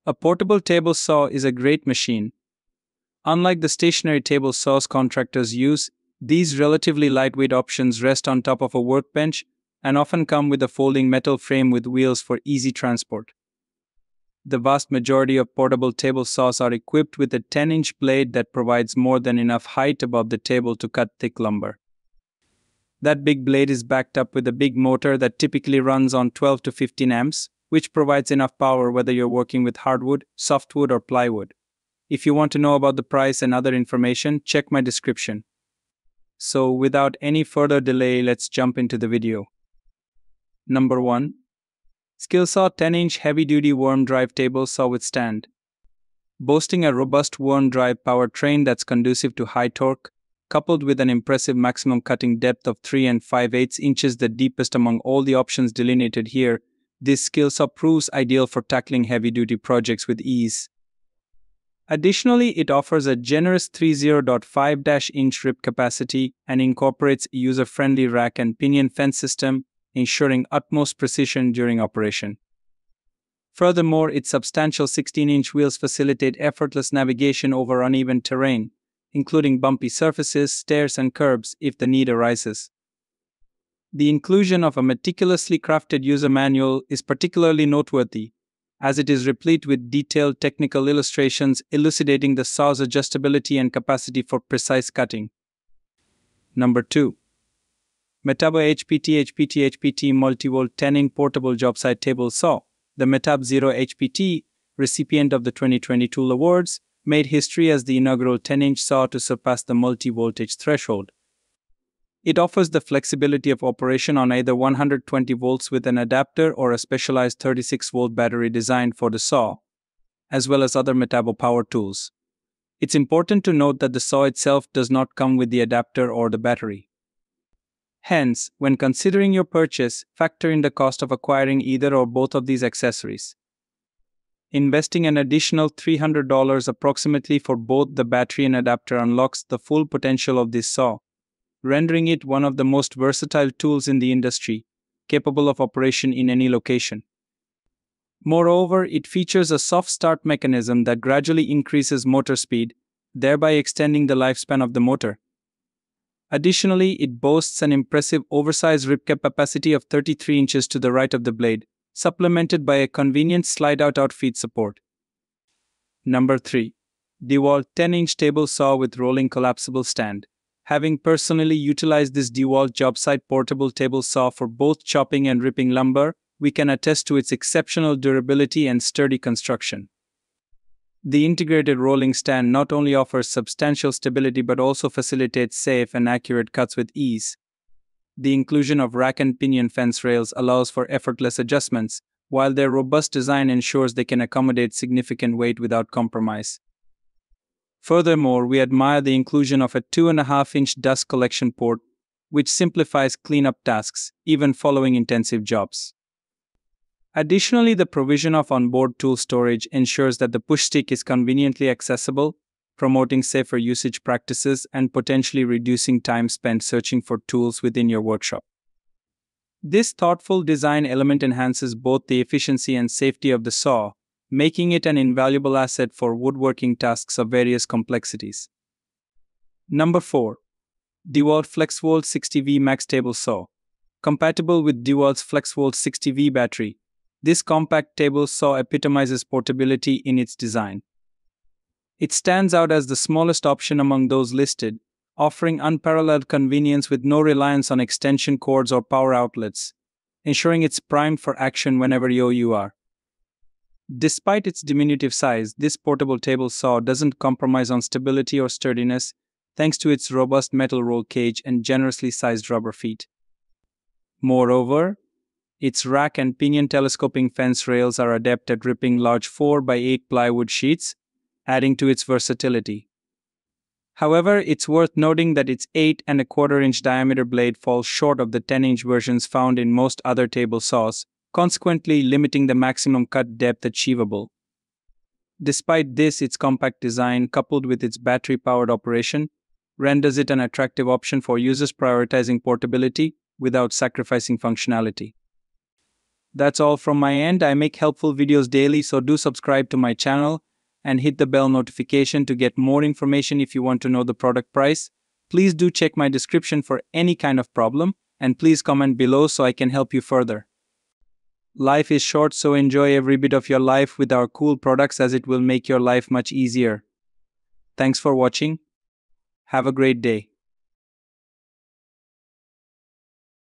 A portable table saw is a great machine. Unlike the stationary table saws contractors use, these relatively lightweight options rest on top of a workbench and often come with a folding metal frame with wheels for easy transport. The vast majority of portable table saws are equipped with a 10-inch blade that provides more than enough height above the table to cut thick lumber. That big blade is backed up with a big motor that typically runs on 12 to 15 amps, which provides enough power whether you're working with hardwood, softwood, or plywood. If you want to know about the price and other information, check my description. So, without any further delay, let's jump into the video. Number 1. Skillsaw 10-inch heavy-duty worm drive table saw with stand. Boasting a robust worm drive powertrain that's conducive to high torque, coupled with an impressive maximum cutting depth of 3 5/8 inches, the deepest among all the options delineated here, this skillsaw proves ideal for tackling heavy-duty projects with ease. Additionally, it offers a generous 30.5-inch rip capacity and incorporates a user-friendly rack and pinion fence system, ensuring utmost precision during operation. Furthermore, its substantial 16-inch wheels facilitate effortless navigation over uneven terrain, including bumpy surfaces, stairs, and curbs if the need arises. The inclusion of a meticulously crafted user manual is particularly noteworthy, as it is replete with detailed technical illustrations elucidating the saw's adjustability and capacity for precise cutting. Number 2. Metabo HPT multi-volt 10-inch portable Jobsite table saw. The Metab 0 HPT, recipient of the 2020 Tool Awards, made history as the inaugural 10-inch saw to surpass the multi-voltage threshold. It offers the flexibility of operation on either 120 volts with an adapter or a specialized 36-volt battery designed for the saw, as well as other Metabo power tools. It's important to note that the saw itself does not come with the adapter or the battery. Hence, when considering your purchase, factor in the cost of acquiring either or both of these accessories. Investing an additional $300 approximately for both the battery and adapter unlocks the full potential of this saw, rendering it one of the most versatile tools in the industry, capable of operation in any location. Moreover, it features a soft start mechanism that gradually increases motor speed, thereby extending the lifespan of the motor. Additionally, it boasts an impressive oversized rip capacity of 33 inches to the right of the blade, supplemented by a convenient slide-out outfeed support. Number 3. DeWalt 10-inch table saw with rolling collapsible stand. Having personally utilized this DeWalt Jobsite portable table saw for both chopping and ripping lumber, we can attest to its exceptional durability and sturdy construction. The integrated rolling stand not only offers substantial stability but also facilitates safe and accurate cuts with ease. The inclusion of rack and pinion fence rails allows for effortless adjustments, while their robust design ensures they can accommodate significant weight without compromise. Furthermore, we admire the inclusion of a 2.5-inch dust collection port, which simplifies cleanup tasks, even following intensive jobs. Additionally, the provision of onboard tool storage ensures that the push stick is conveniently accessible, promoting safer usage practices and potentially reducing time spent searching for tools within your workshop. This thoughtful design element enhances both the efficiency and safety of the saw, making it an invaluable asset for woodworking tasks of various complexities. Number 4. DeWalt FlexVolt 60V Max Table Saw. Compatible with DeWalt's FlexVolt 60V battery, this compact table saw epitomizes portability in its design. It stands out as the smallest option among those listed, offering unparalleled convenience with no reliance on extension cords or power outlets, ensuring it's primed for action whenever you are. Despite its diminutive size, this portable table saw doesn't compromise on stability or sturdiness, thanks to its robust metal roll cage and generously sized rubber feet. Moreover, its rack and pinion telescoping fence rails are adept at ripping large 4x8 plywood sheets, adding to its versatility. However, it's worth noting that its 8.25-inch diameter blade falls short of the 10-inch versions found in most other table saws, consequently limiting the maximum cut depth achievable. Despite this, its compact design, coupled with its battery-powered operation, renders it an attractive option for users prioritizing portability without sacrificing functionality. That's all from my end. I make helpful videos daily, so do subscribe to my channel and hit the bell notification to get more information if you want to know the product price. Please do check my description for any kind of problem, and please comment below so I can help you further. Life is short, so enjoy every bit of your life with our cool products, as it will make your life much easier. Thanks for watching. Have a great day.